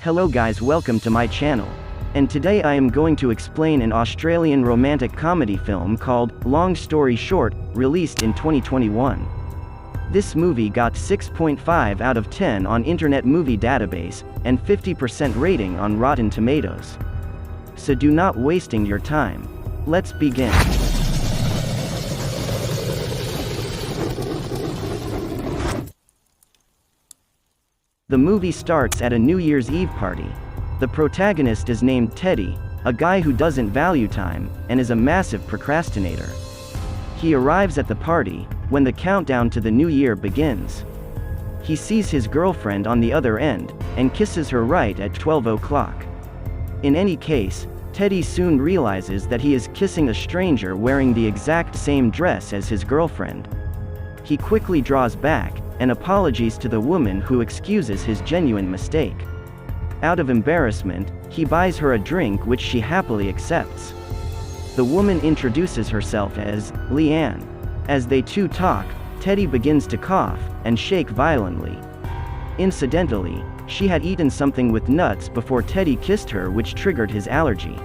Hello guys, welcome to my channel. And today I am going to explain an Australian romantic comedy film called Long Story Short, released in 2021. This movie got 6.5 out of 10 on Internet Movie Database, and 50% rating on Rotten Tomatoes. So do not wasting your time. Let's begin. The movie starts at a New Year's Eve party. The protagonist is named Teddy, a guy who doesn't value time, and is a massive procrastinator. He arrives at the party, when the countdown to the new year begins. He sees his girlfriend on the other end, and kisses her right at 12 o'clock. In any case, Teddy soon realizes that he is kissing a stranger wearing the exact same dress as his girlfriend. He quickly draws back, and apologies to the woman who excuses his genuine mistake. Out of embarrassment, he buys her a drink which she happily accepts. The woman introduces herself as Leanne. As they two talk, Teddy begins to cough and shake violently. Incidentally, she had eaten something with nuts before Teddy kissed her, which triggered his allergy.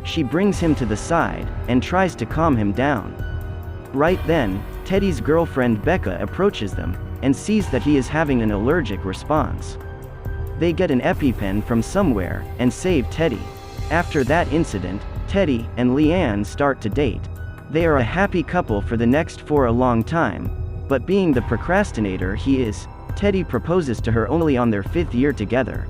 She brings him to the side and tries to calm him down. Right then, Teddy's girlfriend Becca approaches them and sees that he is having an allergic response. They get an EpiPen from somewhere and save Teddy. After that incident, Teddy and Leanne start to date. They are a happy couple for the next for a long time, but being the procrastinator he is, Teddy proposes to her only on their 5th year together.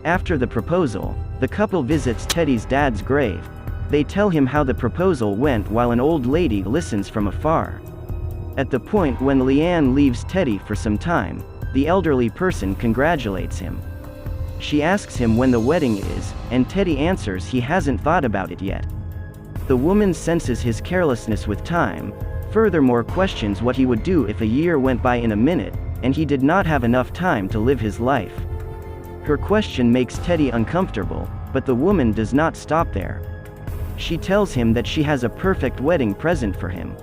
After the proposal, the couple visits Teddy's dad's grave. They tell him how the proposal went while an old lady listens from afar. At the point when Leanne leaves Teddy for some time, the elderly person congratulates him. She asks him when the wedding is, and Teddy answers he hasn't thought about it yet. The woman senses his carelessness with time, furthermore questions what he would do if a year went by in a minute, and he did not have enough time to live his life. Her question makes Teddy uncomfortable, but the woman does not stop there. She tells him that she has a perfect wedding present for him.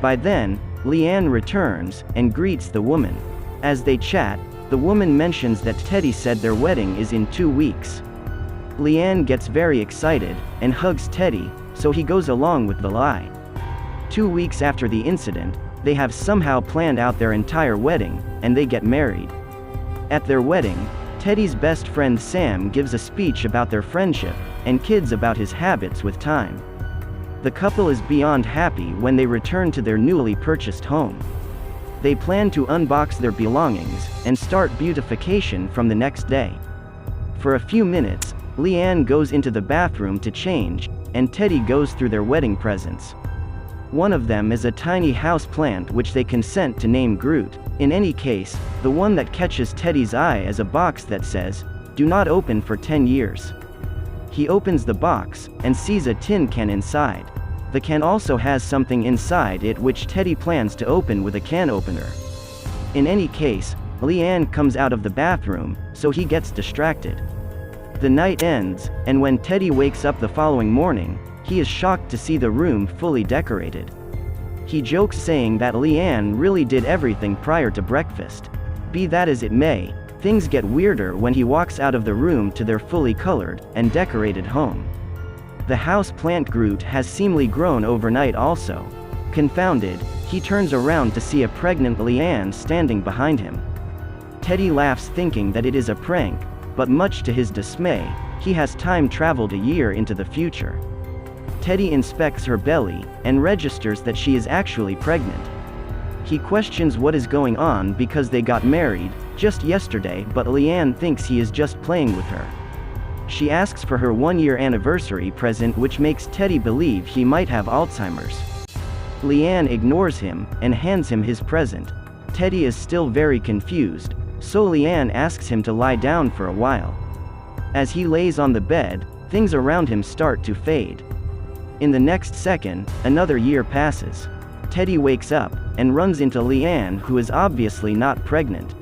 By then, Leanne returns and greets the woman. As they chat, the woman mentions that Teddy said their wedding is in 2 weeks. Leanne gets very excited and hugs Teddy, so he goes along with the lie. 2 weeks after the incident, they have somehow planned out their entire wedding, and they get married. At their wedding, Teddy's best friend Sam gives a speech about their friendship, and kids about his habits with time. The couple is beyond happy when they return to their newly purchased home. They plan to unbox their belongings and start beautification from the next day. For a few minutes, Leanne goes into the bathroom to change, and Teddy goes through their wedding presents. One of them is a tiny house plant which they consent to name Groot. In any case, the one that catches Teddy's eye is a box that says, "Do not open for 10 years." He opens the box, and sees a tin can inside. The can also has something inside it which Teddy plans to open with a can opener. In any case, Leanne comes out of the bathroom, so he gets distracted. The night ends, and when Teddy wakes up the following morning, he is shocked to see the room fully decorated. He jokes saying that Leanne really did everything prior to breakfast. Be that as it may, things get weirder when he walks out of the room to their fully colored and decorated home. The house plant Groot has seemingly grown overnight also. Confounded, he turns around to see a pregnant Leanne standing behind him. Teddy laughs thinking that it is a prank, but much to his dismay, he has time traveled a year into the future. Teddy inspects her belly, and registers that she is actually pregnant. He questions what is going on because they got married just yesterday, but Leanne thinks he is just playing with her. She asks for her 1-year anniversary present, which makes Teddy believe he might have Alzheimer's. Leanne ignores him and hands him his present. Teddy is still very confused, so Leanne asks him to lie down for a while. As he lays on the bed, things around him start to fade. In the next second, another year passes. Teddy wakes up and runs into Leanne, who is obviously not pregnant.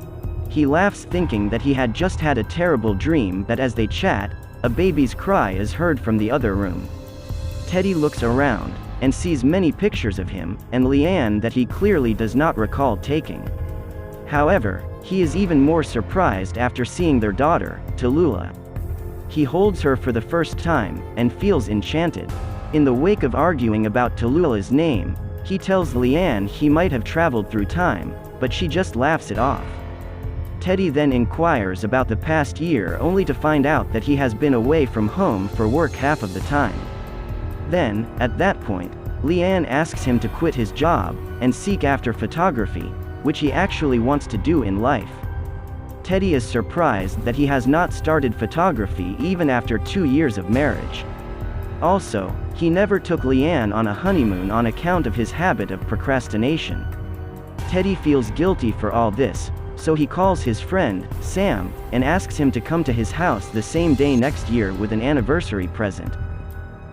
He laughs thinking that he had just had a terrible dream, but as they chat, a baby's cry is heard from the other room. Teddy looks around and sees many pictures of him and Leanne that he clearly does not recall taking. However, He is even more surprised after seeing their daughter, Tallulah. He holds her for the first time, and feels enchanted. In the wake of arguing about Tallulah's name, he tells Leanne he might have traveled through time, but she just laughs it off. Teddy then inquires about the past year only to find out that he has been away from home for work half of the time. Then, at that point, Leanne asks him to quit his job, and seek after photography, which he actually wants to do in life. Teddy is surprised that he has not started photography even after 2 years of marriage. Also, he never took Leanne on a honeymoon on account of his habit of procrastination. Teddy feels guilty for all this, so he calls his friend, Sam, and asks him to come to his house the same day next year with an anniversary present.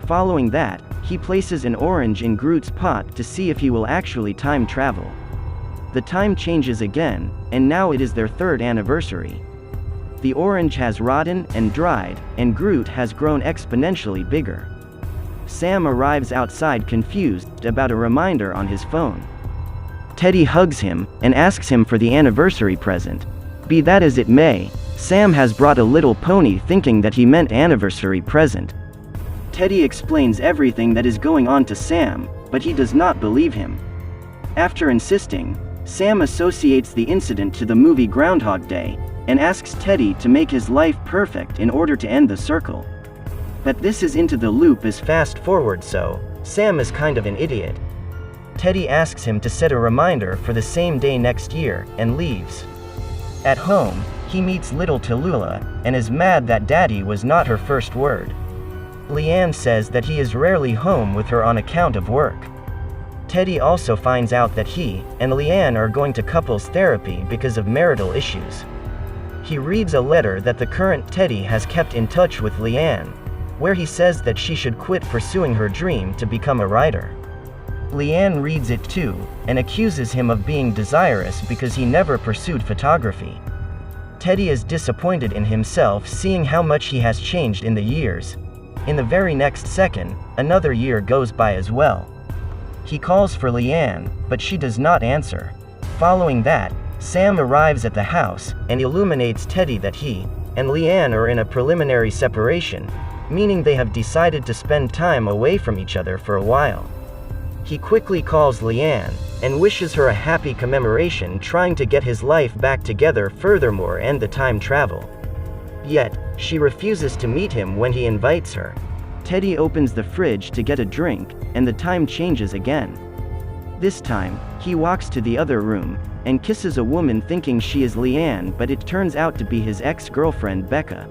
Following that, he places an orange in Groot's pot to see if he will actually time travel. The time changes again, and now it is their 3rd anniversary. The orange has rotten and dried, and Groot has grown exponentially bigger. Sam arrives outside confused about a reminder on his phone. Teddy hugs him, and asks him for the anniversary present. Be that as it may, Sam has brought a little pony thinking that he meant anniversary present. Teddy explains everything that is going on to Sam, but he does not believe him. After insisting, Sam associates the incident to the movie Groundhog Day, and asks Teddy to make his life perfect in order to end the circle. But this is into the loop as fast forward, so Sam is kind of an idiot. Teddy asks him to set a reminder for the same day next year, and leaves. At home, he meets little Tallulah, and is mad that Daddy was not her first word. Leanne says that he is rarely home with her on account of work. Teddy also finds out that he and Leanne are going to couples therapy because of marital issues. He reads a letter that the current Teddy has kept in touch with Leanne, where he says that she should quit pursuing her dream to become a writer. Leanne reads it too, and accuses him of being desirous because he never pursued photography. Teddy is disappointed in himself seeing how much he has changed in the years. In the very next second, another year goes by as well. He calls for Leanne, but she does not answer. Following that, Sam arrives at the house, and illuminates Teddy that he and Leanne are in a preliminary separation, meaning they have decided to spend time away from each other for a while. He quickly calls Leanne, and wishes her a happy commemoration, trying to get his life back together, furthermore end the time travel. Yet, she refuses to meet him when he invites her. Teddy opens the fridge to get a drink, and the time changes again. This time, he walks to the other room, and kisses a woman thinking she is Leanne, but it turns out to be his ex-girlfriend Becca.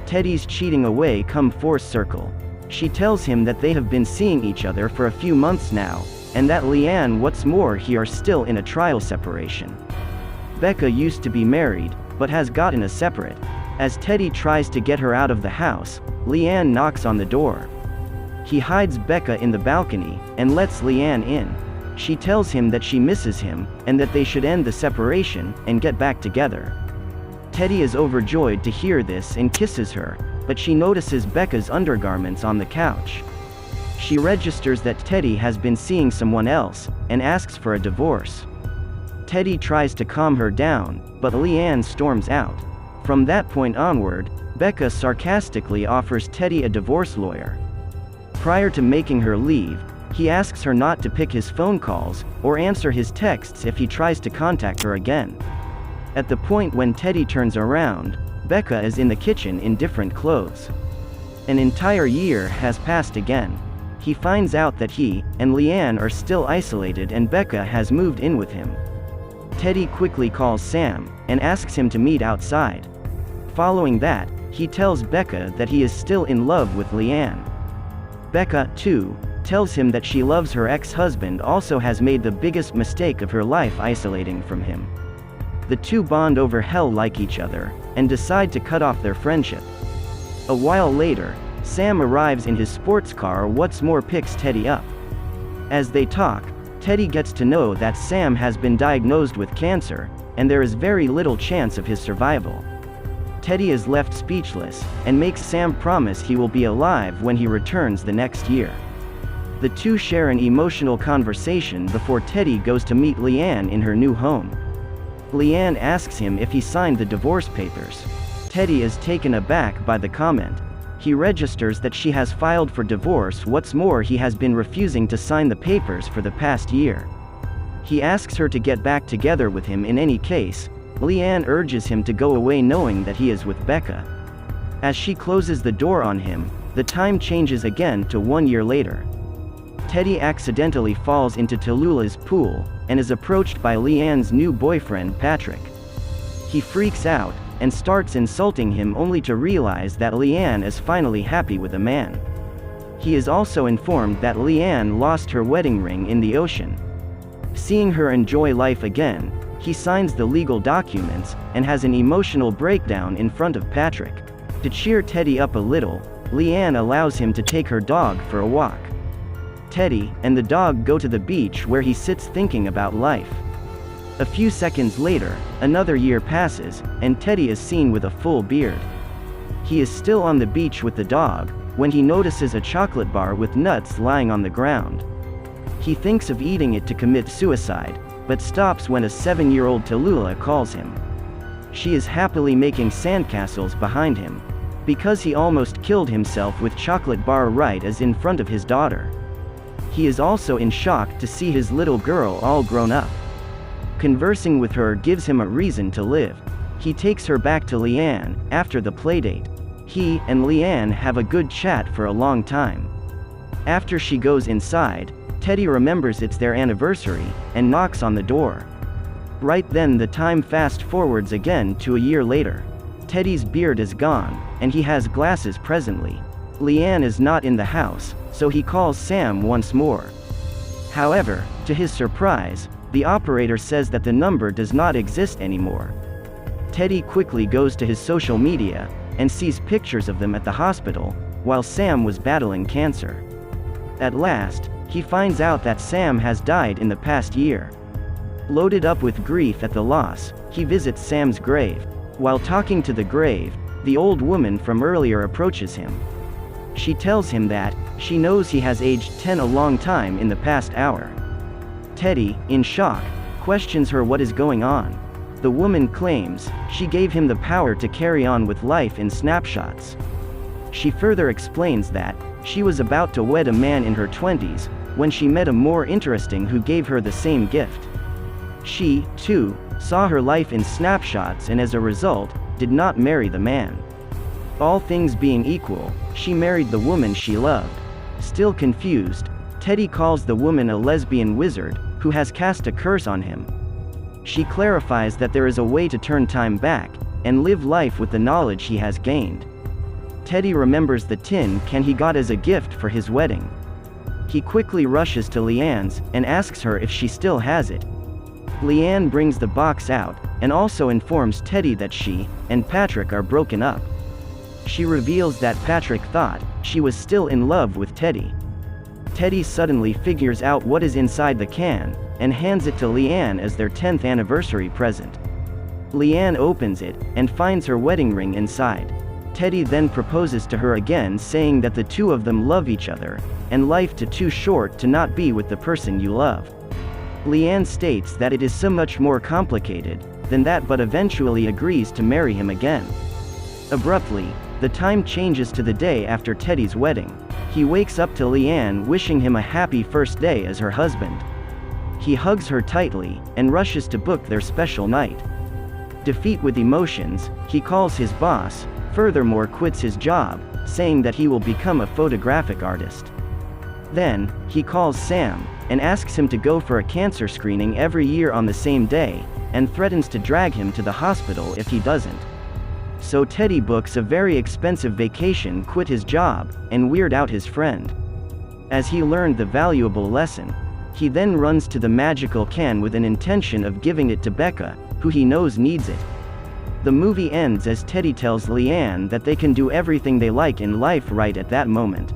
Teddy's cheating away come full circle. She tells him that they have been seeing each other for a few months now, and that Leanne, what's more, he are still in a trial separation. Becca used to be married, but has gotten a separate. As Teddy tries to get her out of the house, Leanne knocks on the door. He hides Becca in the balcony, and lets Leanne in. She tells him that she misses him, and that they should end the separation, and get back together. Teddy is overjoyed to hear this and kisses her, but she notices Becca's undergarments on the couch. She registers that Teddy has been seeing someone else, and asks for a divorce. Teddy tries to calm her down, but Leanne storms out. From that point onward, Becca sarcastically offers Teddy a divorce lawyer. Prior to making her leave, he asks her not to pick his phone calls, or answer his texts if he tries to contact her again. At the point when Teddy turns around, Becca is in the kitchen in different clothes. An entire year has passed again. He finds out that he and Leanne are still isolated and Becca has moved in with him. Teddy quickly calls Sam, and asks him to meet outside. Following that, he tells Becca that he is still in love with Leanne. Becca, too, tells him that she loves her ex-husband, also has made the biggest mistake of her life isolating from him. The two bond over hell like each other, and decide to cut off their friendship. A while later, Sam arrives in his sports car, what's more picks Teddy up. As they talk, Teddy gets to know that Sam has been diagnosed with cancer, and there is very little chance of his survival. Teddy is left speechless, and makes Sam promise he will be alive when he returns the next year. The two share an emotional conversation before Teddy goes to meet Leanne in her new home. Leanne asks him if he signed the divorce papers. Teddy is taken aback by the comment. He registers that she has filed for divorce. What's more, he has been refusing to sign the papers for the past year. He asks her to get back together with him in any case. Leanne urges him to go away knowing that he is with Becca. As she closes the door on him, the time changes again to 1 year later. Teddy accidentally falls into Tallulah's pool, and is approached by Leanne's new boyfriend Patrick. He freaks out, and starts insulting him only to realize that Leanne is finally happy with a man. He is also informed that Leanne lost her wedding ring in the ocean. Seeing her enjoy life again, he signs the legal documents, and has an emotional breakdown in front of Patrick. To cheer Teddy up a little, Leanne allows him to take her dog for a walk. Teddy and the dog go to the beach where he sits thinking about life. A few seconds later, another year passes, and Teddy is seen with a full beard. He is still on the beach with the dog, when he notices a chocolate bar with nuts lying on the ground. He thinks of eating it to commit suicide, but stops when a 7-year-old Tallulah calls him. She is happily making sandcastles behind him, because he almost killed himself with chocolate bar right as in front of his daughter. He is also in shock to see his little girl all grown up. Conversing with her gives him a reason to live. He takes her back to Leanne after the playdate. He and Leanne have a good chat for a long time. After she goes inside, Teddy remembers it's their anniversary, and knocks on the door. Right then the time fast forwards again to a year later. Teddy's beard is gone, and he has glasses presently. Leanne is not in the house, so he calls Sam once more. However, to his surprise, the operator says that the number does not exist anymore. Teddy quickly goes to his social media, and sees pictures of them at the hospital, while Sam was battling cancer. At last, he finds out that Sam has died in the past year. Loaded up with grief at the loss, he visits Sam's grave. While talking to the grave, the old woman from earlier approaches him. She tells him that she knows he has aged 10 a long time in the past hour. Teddy, in shock, questions her what is going on. The woman claims she gave him the power to carry on with life in snapshots. She further explains that she was about to wed a man in her 20s, when she met a more interesting who gave her the same gift. She, too, saw her life in snapshots and as a result, did not marry the man. All things being equal, she married the woman she loved. Still confused, Teddy calls the woman a lesbian wizard, who has cast a curse on him. She clarifies that there is a way to turn time back, and live life with the knowledge he has gained. Teddy remembers the tin can he got as a gift for his wedding. He quickly rushes to Leanne's, and asks her if she still has it. Leanne brings the box out, and also informs Teddy that she and Patrick are broken up. She reveals that Patrick thought she was still in love with Teddy. Teddy suddenly figures out what is inside the can, and hands it to Leanne as their 10th anniversary present. Leanne opens it, and finds her wedding ring inside. Teddy then proposes to her again, saying that the two of them love each other, and life is too short to not be with the person you love. Leanne states that it is so much more complicated than that, but eventually agrees to marry him again. Abruptly, the time changes to the day after Teddy's wedding. He wakes up to Leanne wishing him a happy first day as her husband. He hugs her tightly, and rushes to book their special night. Defeat with emotions, he calls his boss, furthermore quits his job, saying that he will become a photographic artist. Then, he calls Sam, and asks him to go for a cancer screening every year on the same day, and threatens to drag him to the hospital if he doesn't. So Teddy books a very expensive vacation, quit his job, and weird out his friend. As he learned the valuable lesson, he then runs to the magical can with an intention of giving it to Becca, who he knows needs it. The movie ends as Teddy tells Leanne that they can do everything they like in life right at that moment.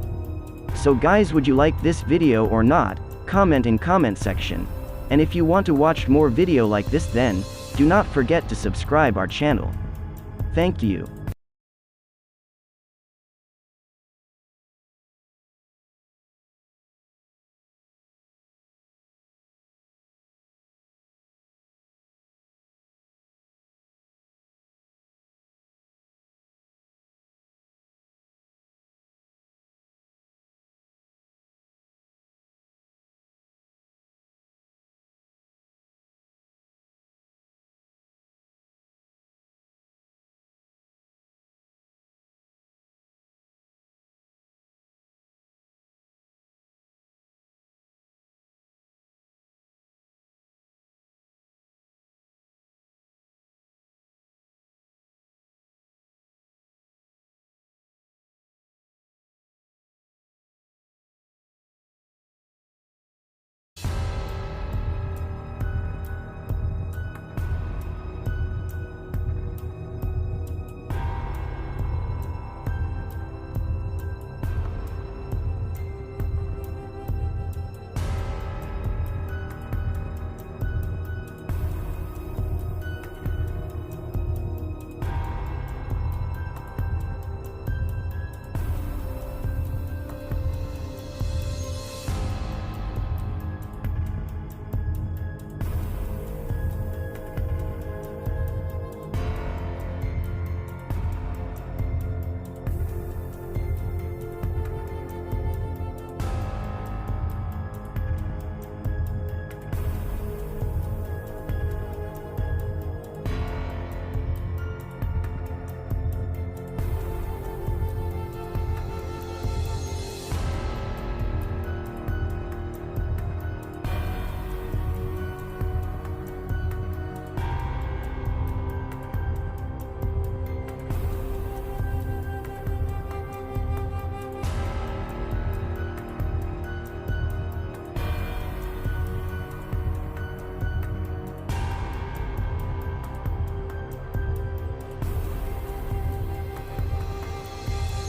So guys, would you like this video or not? Comment in comment section. And if you want to watch more video like this, then do not forget to subscribe our channel. Thank you.